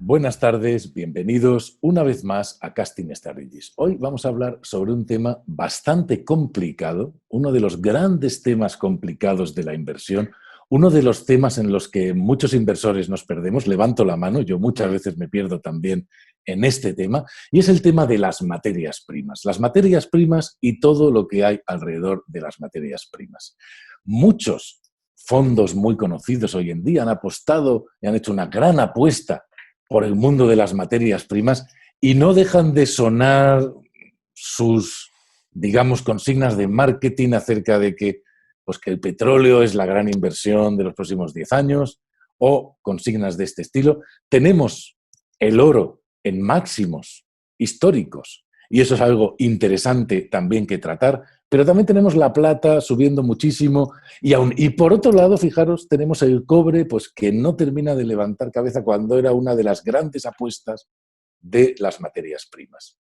Buenas tardes, bienvenidos una vez más a Casting Strategies. Hoy vamos a hablar sobre un tema bastante complicado, uno de los grandes temas complicados de la inversión, uno de los temas en los que muchos inversores nos perdemos. Levanto la mano, yo muchas veces me pierdo también en este tema, y es el tema de las materias primas. Las materias primas y todo lo que hay alrededor de las materias primas. Muchos fondos muy conocidos hoy en día han apostado y han hecho una gran apuesta por el mundo de las materias primas y no dejan de sonar sus, digamos, consignas de marketing acerca de que, pues, que el petróleo es la gran inversión de los próximos 10 años o consignas de este estilo. Tenemos el oro en máximos históricos y eso es algo interesante también que tratar, pero también tenemos la plata subiendo muchísimo y por otro lado, fijaros, tenemos el cobre, pues que no termina de levantar cabeza cuando era una de las grandes apuestas de las materias primas.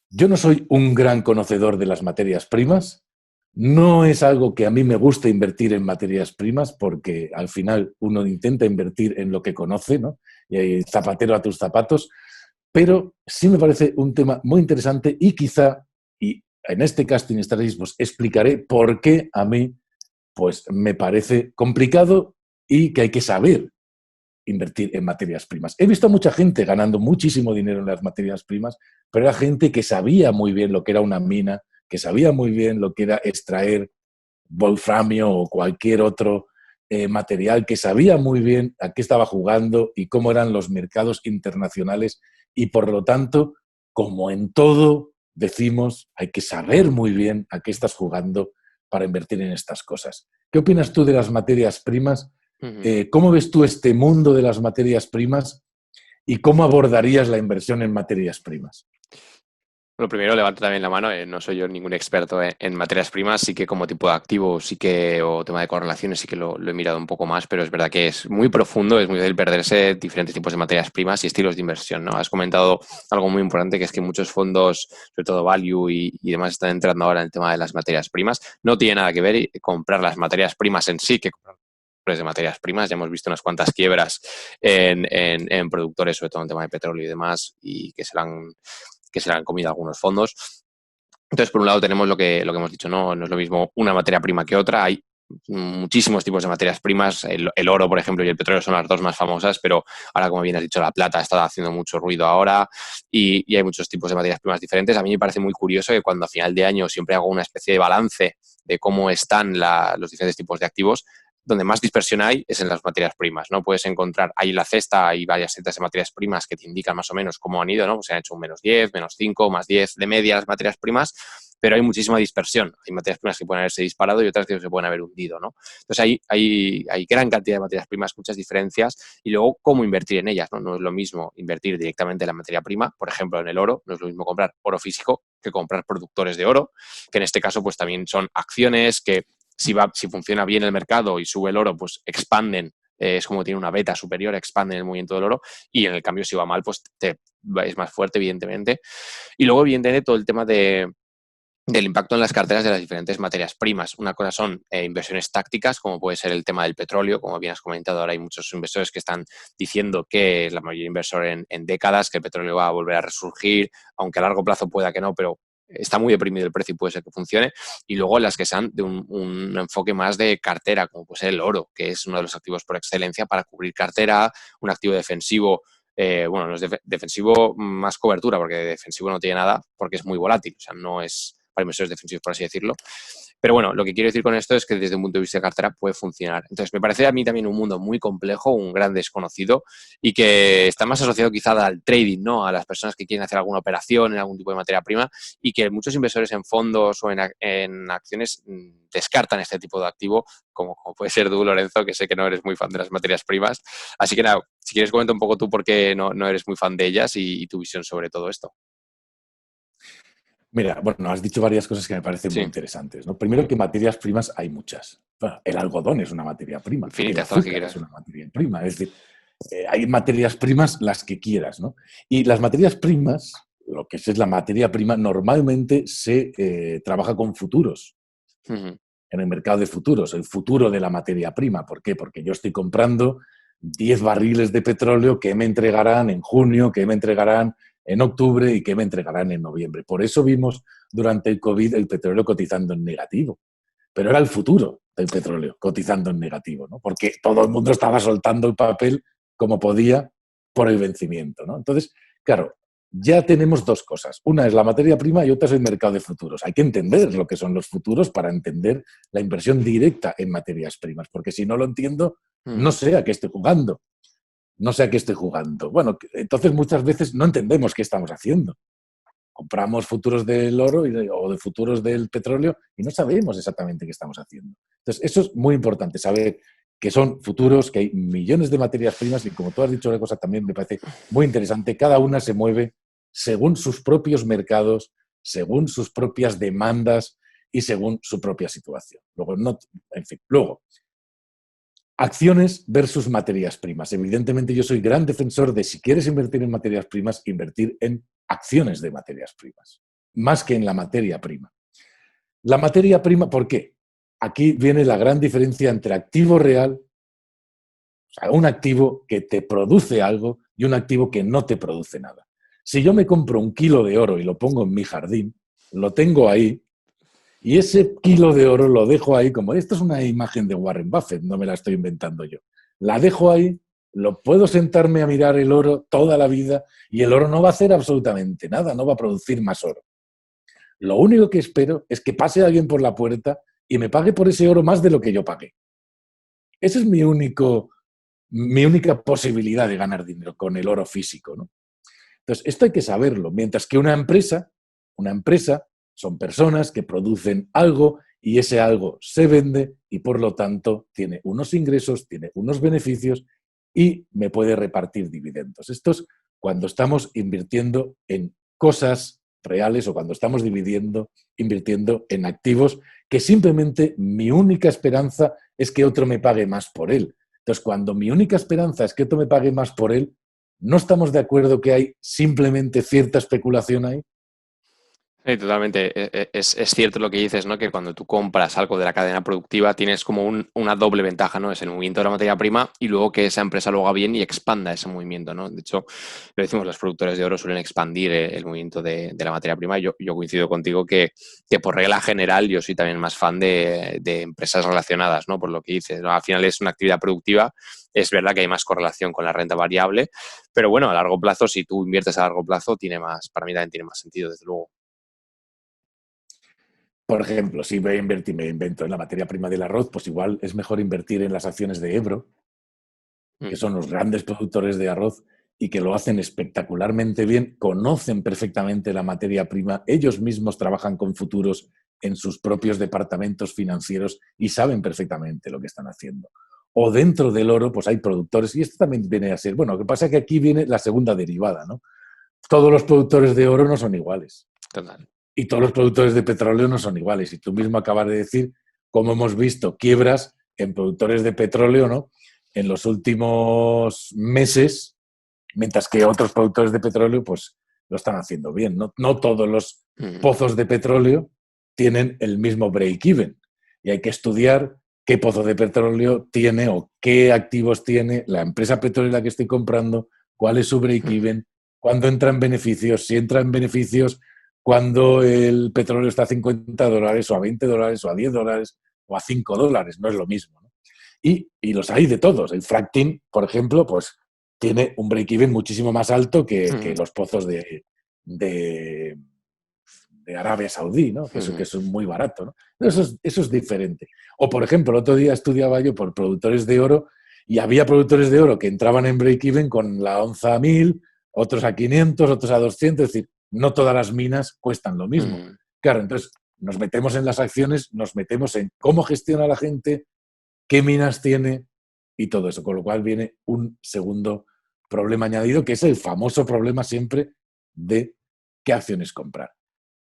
Yo no soy un gran conocedor de las materias primas, no es algo que a mí me guste invertir en materias primas porque al final uno intenta invertir en lo que conoce, ¿no? Y zapatero a tus zapatos, pero sí me parece un tema muy interesante y quizá, y en este Casting Strategies, pues explicaré por qué a mí pues me parece complicado y que hay que saber invertir en materias primas. He visto a mucha gente ganando muchísimo dinero en las materias primas, pero era gente que sabía muy bien lo que era una mina, que sabía muy bien lo que era extraer wolframio o cualquier otro material, que sabía muy bien a qué estaba jugando y cómo eran los mercados internacionales y por lo tanto, como en todo, decimos, hay que saber muy bien a qué estás jugando para invertir en estas cosas. ¿Qué opinas tú de las materias primas? ¿Cómo ves tú este mundo de las materias primas y cómo abordarías la inversión en materias primas? Lo primero, levanto también la mano, no soy yo ningún experto en materias primas, sí que como tipo de activo, sí que, o tema de correlaciones, sí que lo he mirado un poco más, pero es verdad que es muy profundo, es muy fácil perderse diferentes tipos de materias primas y estilos de inversión, ¿no? Has comentado algo muy importante, que es que muchos fondos, sobre todo value y demás, están entrando ahora en el tema de las materias primas. No tiene nada que ver comprar las materias primas en sí que comprar de materias primas. Ya hemos visto unas cuantas quiebras en productores, sobre todo en tema de petróleo y demás, y que se le han comido algunos fondos. Entonces, por un lado tenemos lo que hemos dicho, ¿no? No es lo mismo una materia prima que otra. Hay muchísimos tipos de materias primas. El oro, por ejemplo, y el petróleo son las dos más famosas, pero ahora, como bien has dicho, la plata está haciendo mucho ruido ahora y hay muchos tipos de materias primas diferentes. A mí me parece muy curioso que cuando a final de año siempre hago una especie de balance de cómo están los diferentes tipos de activos, donde más dispersión hay es en las materias primas, ¿no? Puedes encontrar, ahí en la cesta hay varias setas de materias primas que te indican más o menos cómo han ido, ¿no? Pues se han hecho un -10, -5, +10 de media las materias primas, pero hay muchísima dispersión. Hay materias primas que pueden haberse disparado y otras que se pueden haber hundido, ¿no? Entonces hay gran cantidad de materias primas, muchas diferencias, y luego cómo invertir en ellas, ¿no? No es lo mismo invertir directamente en la materia prima, por ejemplo, en el oro, no es lo mismo comprar oro físico que comprar productores de oro, que en este caso pues también son acciones que si funciona bien el mercado y sube el oro, pues expanden, es como tiene una beta superior, expanden el movimiento del oro, y en el cambio si va mal, pues es más fuerte, evidentemente. Y luego, evidentemente, todo el tema del impacto en las carteras de las diferentes materias primas. Una cosa son inversiones tácticas, como puede ser el tema del petróleo, como bien has comentado, ahora hay muchos inversores que están diciendo que es la mayor inversor en décadas, que el petróleo va a volver a resurgir, aunque a largo plazo pueda que no, pero está muy deprimido el precio y puede ser que funcione. Y luego las que sean de un enfoque más de cartera, como puede ser el oro, que es uno de los activos por excelencia para cubrir cartera, un activo defensivo. Bueno, no es defensivo, más cobertura, porque defensivo no tiene nada, porque es muy volátil, o sea, no es para inversores defensivos, por así decirlo. Pero bueno, lo que quiero decir con esto es que desde un punto de vista de cartera puede funcionar. Entonces, me parece a mí también un mundo muy complejo, un gran desconocido y que está más asociado quizá al trading, ¿no? A las personas que quieren hacer alguna operación en algún tipo de materia prima, y que muchos inversores en fondos o en acciones descartan este tipo de activo, como puede ser tú, Lorenzo, que sé que no eres muy fan de las materias primas. Así que nada, si quieres comenta un poco tú por qué no eres muy fan de ellas y tu visión sobre todo esto. Mira, bueno, has dicho varias cosas que me parecen muy Sí, interesantes, ¿no? Primero que materias primas hay muchas. Bueno, el algodón es una materia prima, el infinitas, todas las que azúcar es quieras. una materia prima, es decir, hay materias primas las que quieras, ¿no? Y las materias primas, lo que es la materia prima, normalmente se trabaja con futuros, Uh -huh. en el mercado de futuros, el futuro de la materia prima. ¿Por qué? Porque yo estoy comprando, 10 barriles de petróleo que me entregarán en junio, que me entregarán en octubre y que me entregarán en noviembre. Por eso vimos durante el COVID el petróleo cotizando en negativo. Pero era el futuro del petróleo cotizando en negativo, ¿no? Porque todo el mundo estaba soltando el papel como podía por el vencimiento, ¿no? Entonces, claro, ya tenemos dos cosas. Una es la materia prima y otra es el mercado de futuros. Hay que entender lo que son los futuros para entender la inversión directa en materias primas, porque si no lo entiendo, no sé a qué estoy jugando. No sé a qué estoy jugando. Bueno, entonces muchas veces no entendemos qué estamos haciendo. Compramos futuros del oro o de futuros del petróleo y no sabemos exactamente qué estamos haciendo. Entonces, eso es muy importante, saber que son futuros, que hay millones de materias primas y como tú has dicho una cosa también me parece muy interesante, cada una se mueve según sus propios mercados, según sus propias demandas y según su propia situación. Luego, en fin, luego, acciones versus materias primas. Evidentemente yo soy gran defensor de si quieres invertir en materias primas, invertir en acciones de materias primas, más que en la materia prima. La materia prima, ¿por qué? Aquí viene la gran diferencia entre activo real, o sea, un activo que te produce algo y un activo que no te produce nada. Si yo me compro 1 kilo de oro y lo pongo en mi jardín, lo tengo ahí, y ese kilo de oro lo dejo ahí, como esto es una imagen de Warren Buffett, no me la estoy inventando yo. La dejo ahí, lo puedo sentarme a mirar el oro toda la vida y el oro no va a hacer absolutamente nada, no va a producir más oro. Lo único que espero es que pase alguien por la puerta y me pague por ese oro más de lo que yo pagué. Esa es mi única posibilidad de ganar dinero con el oro físico, ¿no? Entonces, esto hay que saberlo. Mientras que una empresa son personas que producen algo y ese algo se vende y por lo tanto tiene unos ingresos, tiene unos beneficios y me puede repartir dividendos. Esto es cuando estamos invirtiendo en cosas reales o cuando estamos invirtiendo en activos que simplemente mi única esperanza es que otro me pague más por él. Entonces, cuando mi única esperanza es que otro me pague más por él, ¿no estamos de acuerdo que hay simplemente cierta especulación ahí? Sí, totalmente. Es cierto lo que dices, ¿no? Que cuando tú compras algo de la cadena productiva tienes como una doble ventaja, ¿no? Es el movimiento de la materia prima y luego que esa empresa lo haga bien y expanda ese movimiento, ¿no? De hecho, lo decimos, los productores de oro suelen expandir el movimiento de la materia prima. Yo coincido contigo que por regla general yo soy también más fan de empresas relacionadas, ¿no? Por lo que dices, ¿no? Al final es una actividad productiva. Es verdad que hay más correlación con la renta variable, pero bueno, a largo plazo, si tú inviertes a largo plazo, para mí también tiene más sentido, desde luego. Por ejemplo, si voy a invertir, me invento en la materia prima del arroz, pues igual es mejor invertir en las acciones de Ebro, que son los grandes productores de arroz y que lo hacen espectacularmente bien, conocen perfectamente la materia prima, ellos mismos trabajan con futuros en sus propios departamentos financieros y saben perfectamente lo que están haciendo. O dentro del oro, pues hay productores, y esto también viene a ser, bueno, lo que pasa es que aquí viene la segunda derivada, ¿no? Todos los productores de oro no son iguales. Total. Y todos los productores de petróleo no son iguales. Y tú mismo acabas de decir cómo hemos visto quiebras en productores de petróleo, ¿no? En los últimos meses, mientras que otros productores de petróleo pues lo están haciendo bien. No todos los pozos de petróleo tienen el mismo break-even. Y hay que estudiar qué pozo de petróleo tiene o qué activos tiene la empresa petrolera que estoy comprando, cuál es su break-even, cuándo entra en beneficios, si entra en beneficios cuando el petróleo está a $50 o a $20 o a $10 o a $5, no es lo mismo, ¿no? Y los hay de todos. El fracking, por ejemplo, pues tiene un break-even muchísimo más alto que los pozos de Arabia Saudí, ¿no? Que es muy barato, ¿no? Eso es diferente. O, por ejemplo, el otro día estudiaba yo por productores de oro y había productores de oro que entraban en break-even con la onza a 1.000, otros a 500, otros a 200, es decir, no todas las minas cuestan lo mismo. Claro, entonces nos metemos en las acciones, nos metemos en cómo gestiona la gente, qué minas tiene y todo eso, con lo cual viene un segundo problema añadido, que es el famoso problema siempre de qué acciones comprar.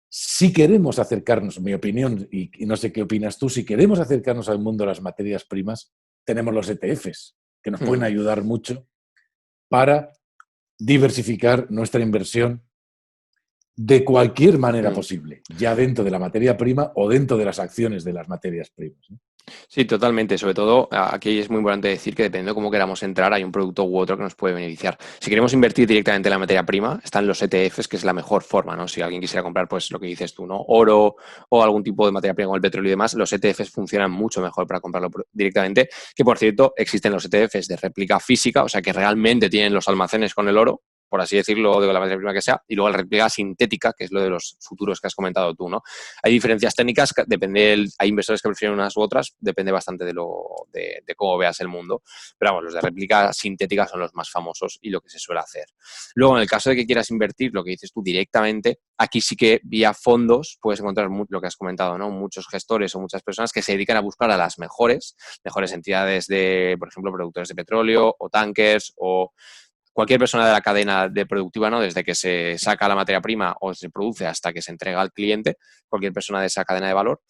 Si queremos acercarnos, mi opinión, y no sé qué opinas tú, si queremos acercarnos al mundo de las materias primas, tenemos los ETFs, que nos pueden ayudar mucho para diversificar nuestra inversión de cualquier manera posible, ya dentro de la materia prima o dentro de las acciones de las materias primas, ¿no? Sí, totalmente. Sobre todo, aquí es muy importante decir que dependiendo de cómo queramos entrar, hay un producto u otro que nos puede beneficiar. Si queremos invertir directamente en la materia prima, están los ETFs, que es la mejor forma, ¿no? Si alguien quisiera comprar, pues lo que dices tú, ¿no? Oro o algún tipo de materia prima como el petróleo y demás, los ETFs funcionan mucho mejor para comprarlo directamente, que por cierto, existen los ETFs de réplica física, o sea, que realmente tienen los almacenes con el oro, por así decirlo, de la materia prima que sea, y luego la réplica sintética, que es lo de los futuros que has comentado tú, ¿no? Hay diferencias técnicas, hay inversores que prefieren unas u otras, depende bastante de cómo veas el mundo. Pero vamos, los de réplica sintética son los más famosos y lo que se suele hacer. Luego, en el caso de que quieras invertir, lo que dices tú directamente, aquí sí que vía fondos puedes encontrar lo que has comentado, ¿no? Muchos gestores o muchas personas que se dedican a buscar a las mejores entidades de, por ejemplo, productores de petróleo o tankers o cualquier persona de la cadena de productiva, ¿no? Desde que se saca la materia prima o se produce hasta que se entrega al cliente, cualquier persona de esa cadena de valor.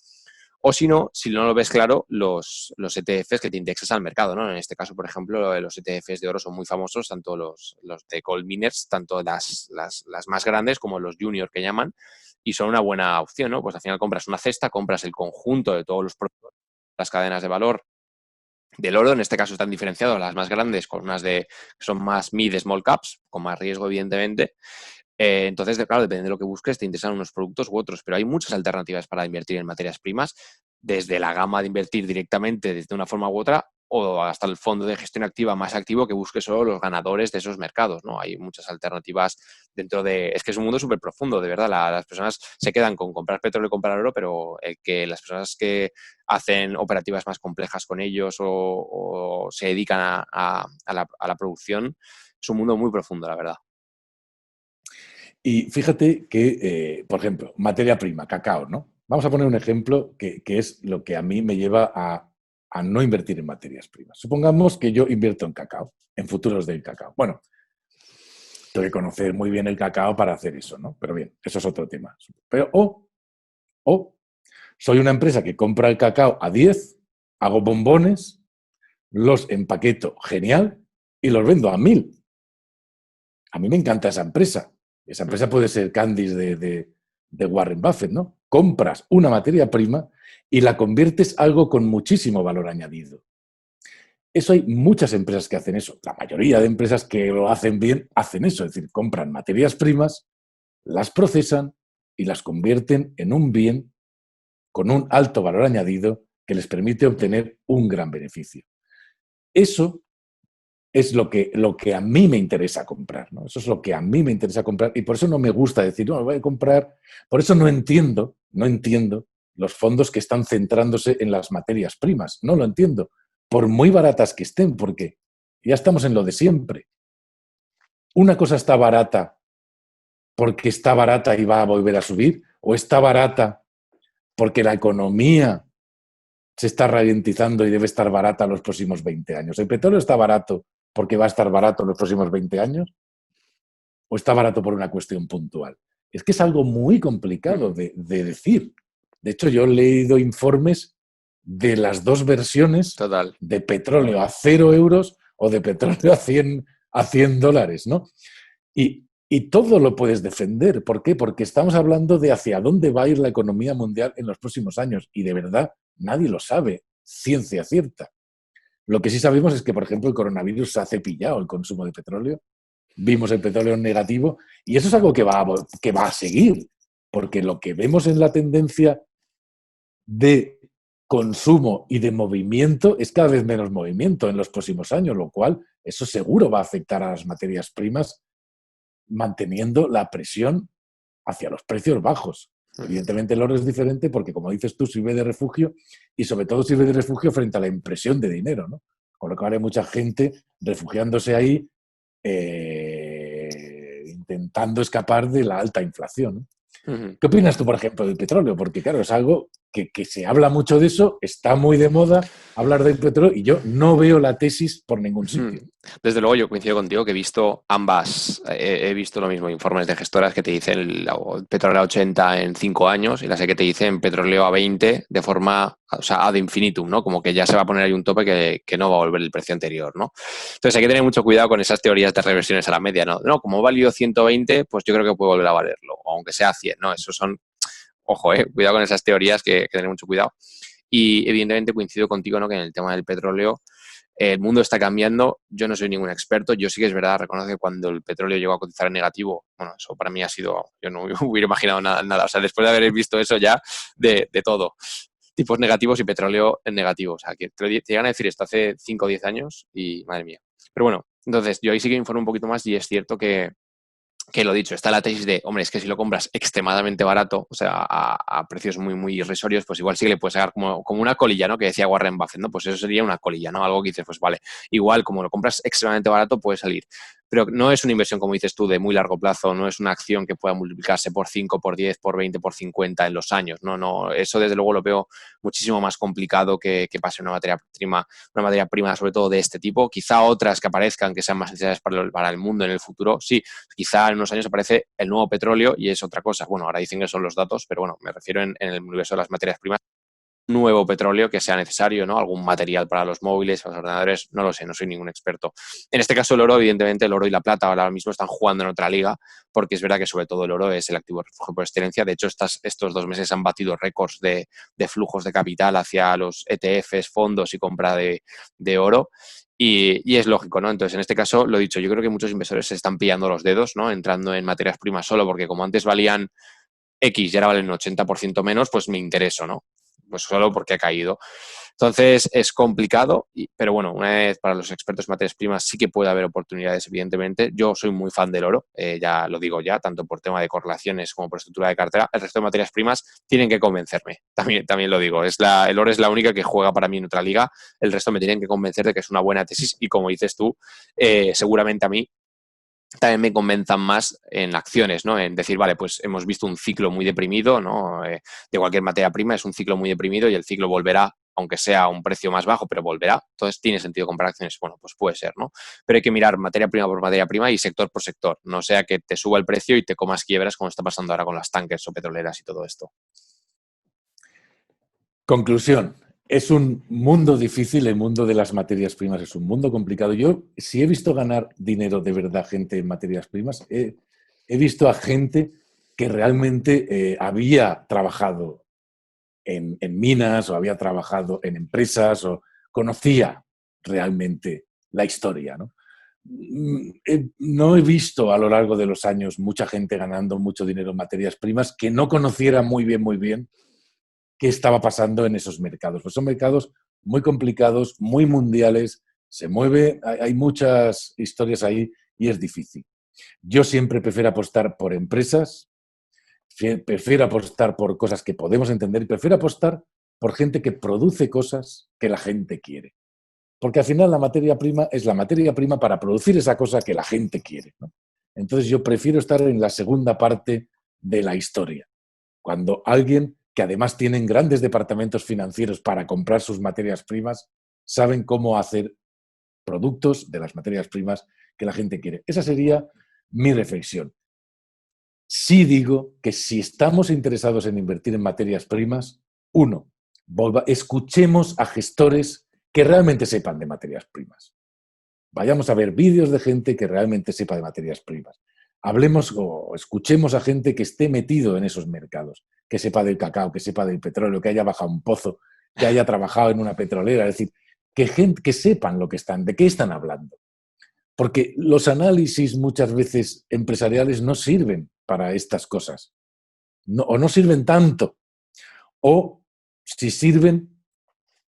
O si no lo ves claro, los ETFs que te indexas al mercado, ¿no? En este caso, por ejemplo, los ETFs de oro son muy famosos, tanto los de gold miners, tanto las más grandes como los junior que llaman, y son una buena opción, ¿no? Pues al final compras una cesta, compras el conjunto de todos los productos, las cadenas de valor del oro. En este caso están diferenciados las más grandes con unas que son más mid, small caps, con más riesgo, evidentemente. Entonces, claro, depende de lo que busques, te interesan unos productos u otros, pero hay muchas alternativas para invertir en materias primas, desde la gama de invertir directamente desde una forma u otra, o hasta el fondo de gestión activa más activo que busque solo los ganadores de esos mercados, ¿no? Hay muchas alternativas dentro de... Es que es un mundo súper profundo, de verdad. Las personas se quedan con comprar petróleo y comprar oro, pero el que las personas que hacen operativas más complejas con ellos o se dedican a la producción, es un mundo muy profundo, la verdad. Y fíjate que, por ejemplo, materia prima, cacao, ¿no? Vamos a poner un ejemplo que es lo que a mí me lleva a no invertir en materias primas. Supongamos que yo invierto en cacao, en futuros del cacao. Bueno, tengo que conocer muy bien el cacao para hacer eso, ¿no? Pero bien, eso es otro tema. Pero, o soy una empresa que compra el cacao a 10, hago bombones, los empaqueto genial y los vendo a 1000. A mí me encanta esa empresa. Esa empresa puede ser Candice de Warren Buffett, ¿no? Compras una materia prima y la conviertes algo con muchísimo valor añadido. Eso hay muchas empresas que hacen eso. La mayoría de empresas que lo hacen bien hacen eso. Es decir, compran materias primas, las procesan y las convierten en un bien con un alto valor añadido que les permite obtener un gran beneficio. Eso es lo que a mí me interesa comprar, ¿no? Eso es lo que a mí me interesa comprar y por eso no me gusta decir, no, voy a comprar, por eso no entiendo los fondos que están centrándose en las materias primas, no lo entiendo, por muy baratas que estén, porque ya estamos en lo de siempre. Una cosa está barata porque está barata y va a volver a subir, o está barata porque la economía se está ralentizando y debe estar barata los próximos 20 años. ¿El petróleo está barato porque va a estar barato los próximos 20 años? ¿O está barato por una cuestión puntual? Es que es algo muy complicado de decir. De hecho, yo he leído informes de las dos versiones Total. de petróleo a 0 euros o de petróleo a 100 dólares, ¿no? Y todo lo puedes defender. ¿Por qué? Porque estamos hablando de hacia dónde va a ir la economía mundial en los próximos años. Y de verdad, nadie lo sabe, ciencia cierta. Lo que sí sabemos es que, por ejemplo, el coronavirus ha cepillado el consumo de petróleo. Vimos el petróleo en negativo y eso es algo que va a seguir. Porque lo que vemos en la tendencia de consumo y de movimiento es cada vez menos movimiento en los próximos años, lo cual eso seguro va a afectar a las materias primas manteniendo la presión hacia los precios bajos. Evidentemente el oro es diferente porque, como dices tú, sirve de refugio y sobre todo sirve de refugio frente a la impresión de dinero, ¿no? Con lo cual hay mucha gente refugiándose ahí intentando escapar de la alta inflación, ¿no? ¿Qué opinas tú, por ejemplo, del petróleo? Porque, claro, es algo que se habla mucho de eso, está muy de moda hablar del petróleo y yo no veo la tesis por ningún sitio. Desde luego, yo coincido contigo que he visto ambas, he visto lo mismo, informes de gestoras que te dicen el petróleo a 80 en 5 años y las que te dicen petróleo a 20 de forma, o sea, ad infinitum, ¿no? Como que ya se va a poner ahí un tope que no va a volver el precio anterior, ¿no? Entonces hay que tener mucho cuidado con esas teorías de reversiones a la media, ¿no? No, como ha valido 120, pues yo creo que puede volver a valerlo, aunque sea 100, ¿no? Esos son, ojo, cuidado con esas teorías que tener mucho cuidado. Y evidentemente coincido contigo, ¿no? Que en el tema del petróleo el mundo está cambiando, yo no soy ningún experto, yo sí que es verdad, reconozco que cuando el petróleo llegó a cotizar en negativo, bueno, eso para mí ha sido, yo no hubiera imaginado nada, o sea, después de haber visto eso ya, de todo, tipos negativos y petróleo en negativo, o sea, que te llegan a decir esto hace 5 o 10 años y madre mía. Pero bueno, entonces yo ahí sí que informo un poquito más y es cierto que lo dicho, está la tesis de, hombre, es que si lo compras extremadamente barato, o sea, a precios muy, muy irrisorios, pues igual sí que le puedes sacar como una colilla, ¿no? Que decía Warren Buffett, ¿no? Pues eso sería una colilla, ¿no? Algo que dices, pues vale, igual como lo compras extremadamente barato puede salir. Pero no es una inversión, como dices tú, de muy largo plazo, no es una acción que pueda multiplicarse por 5, por 10, por 20, por 50 en los años, no, eso desde luego lo veo muchísimo más complicado que pase una materia prima sobre todo de este tipo, quizá otras que aparezcan que sean más necesarias para el mundo en el futuro, sí, quizá en unos años aparece el nuevo petróleo y es otra cosa. Bueno, ahora dicen que son los datos, pero bueno, me refiero en el universo de las materias primas, nuevo petróleo que sea necesario, ¿no? Algún material para los móviles, para los ordenadores, no lo sé, no soy ningún experto. En este caso el oro, evidentemente, el oro y la plata ahora mismo están jugando en otra liga, porque es verdad que sobre todo el oro es el activo refugio por excelencia. De hecho, estos 2 meses han batido récords de flujos de capital hacia los ETFs, fondos y compra de oro. Y es lógico, ¿no? Entonces, en este caso, lo dicho, yo creo que muchos inversores se están pillando los dedos, ¿no? Entrando en materias primas solo porque como antes valían X y ahora valen un 80% menos, pues me intereso, ¿no? Pues solo porque ha caído. Entonces es complicado, pero bueno, una vez para los expertos en materias primas sí que puede haber oportunidades, evidentemente. Yo soy muy fan del oro, ya lo digo ya, tanto por tema de correlaciones como por estructura de cartera. El resto de materias primas tienen que convencerme, también lo digo. El oro es la única que juega para mí en otra liga, el resto me tienen que convencer de que es una buena tesis y como dices tú, seguramente a mí también me convenzan más en acciones, ¿no? En decir, vale, pues hemos visto un ciclo muy deprimido, ¿no? De cualquier materia prima es un ciclo muy deprimido y el ciclo volverá, aunque sea a un precio más bajo, pero volverá. Entonces, ¿tiene sentido comprar acciones? Bueno, pues puede ser, ¿no? Pero hay que mirar materia prima por materia prima y sector por sector. No sea que te suba el precio y te comas quiebras como está pasando ahora con las tankers o petroleras y todo esto. Conclusión. Es un mundo difícil, el mundo de las materias primas es un mundo complicado. Yo, si he visto ganar dinero de verdad gente en materias primas, he visto a gente que realmente había trabajado en minas o había trabajado en empresas o conocía realmente la historia, ¿no? No he visto a lo largo de los años mucha gente ganando mucho dinero en materias primas que no conociera muy bien qué estaba pasando en esos mercados. Pues son mercados muy complicados, muy mundiales, se mueve, hay muchas historias ahí y es difícil. Yo siempre prefiero apostar por empresas, prefiero apostar por cosas que podemos entender y prefiero apostar por gente que produce cosas que la gente quiere. Porque al final la materia prima es la materia prima para producir esa cosa que la gente quiere, ¿no? Entonces yo prefiero estar en la segunda parte de la historia, cuando alguien que además tienen grandes departamentos financieros para comprar sus materias primas, saben cómo hacer productos de las materias primas que la gente quiere. Esa sería mi reflexión. Sí digo que si estamos interesados en invertir en materias primas, uno, escuchemos a gestores que realmente sepan de materias primas. Vayamos a ver vídeos de gente que realmente sepa de materias primas. Hablemos o escuchemos a gente que esté metido en esos mercados, que sepa del cacao, que sepa del petróleo, que haya bajado un pozo, que haya trabajado en una petrolera, es decir, que sepan lo que están, de qué están hablando. Porque los análisis muchas veces empresariales no sirven para estas cosas, o no sirven tanto, o si sirven,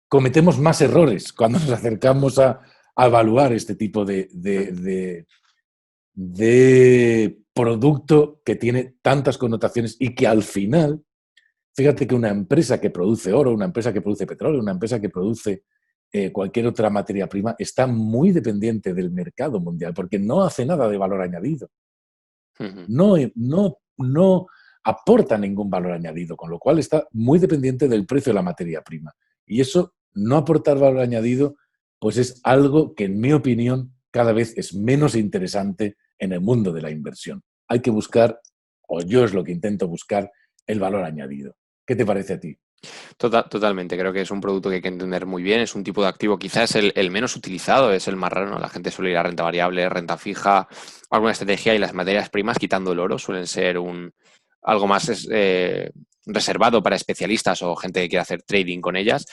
cometemos más errores cuando nos acercamos a evaluar este tipo de producto que tiene tantas connotaciones y que al final, fíjate que una empresa que produce oro, una empresa que produce petróleo, una empresa que produce cualquier otra materia prima, está muy dependiente del mercado mundial porque no hace nada de valor añadido. No aporta ningún valor añadido, con lo cual está muy dependiente del precio de la materia prima. Y eso, no aportar valor añadido, pues es algo que, en mi opinión, cada vez es menos interesante en el mundo de la inversión. Hay que buscar, o yo es lo que intento buscar, el valor añadido. ¿Qué te parece a ti? Totalmente, creo que es un producto que hay que entender muy bien, es un tipo de activo, quizás el menos utilizado, es el más raro, ¿no? La gente suele ir a renta variable, renta fija, alguna estrategia y las materias primas, quitando el oro, suelen ser algo más reservado para especialistas o gente que quiere hacer trading con ellas.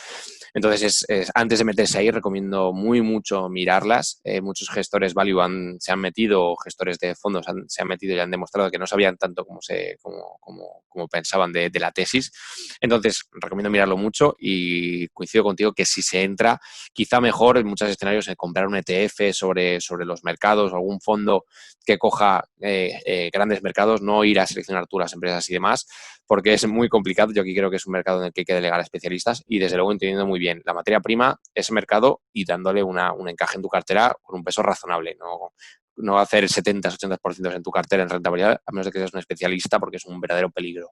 Entonces, antes de meterse ahí, recomiendo mucho mirarlas. Muchos gestores value se han metido, gestores de fondos se han metido y han demostrado que no sabían tanto como pensaban de la tesis. Entonces, recomiendo mirarlo mucho y coincido contigo que si se entra, quizá mejor en muchos escenarios comprar un ETF sobre los mercados o algún fondo que coja grandes mercados, no ir a seleccionar tú las empresas y demás, porque es muy complicado. Yo aquí creo que es un mercado en el que hay que delegar a especialistas y desde luego entendiendo muy bien la materia prima, ese mercado y dándole un encaje en tu cartera con un peso razonable. No hacer el 70-80% en tu cartera en rentabilidad, a menos de que seas un especialista, porque es un verdadero peligro.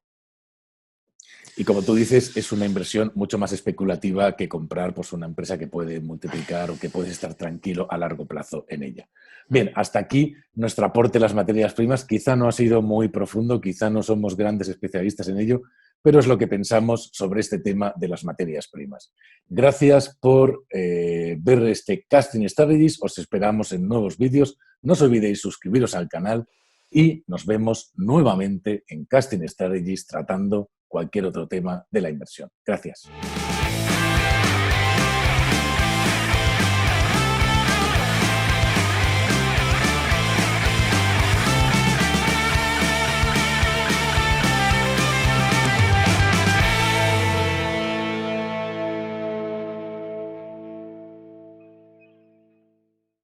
Y como tú dices, es una inversión mucho más especulativa que comprar pues, una empresa que puede multiplicar o que puedes estar tranquilo a largo plazo en ella. Bien, hasta aquí nuestro aporte a las materias primas. Quizá no ha sido muy profundo, quizá no somos grandes especialistas en ello, pero es lo que pensamos sobre este tema de las materias primas. Gracias por ver este Casting Strategies. Os esperamos en nuevos vídeos. No os olvidéis suscribiros al canal y nos vemos nuevamente en Casting Strategies tratando cualquier otro tema de la inversión. Gracias.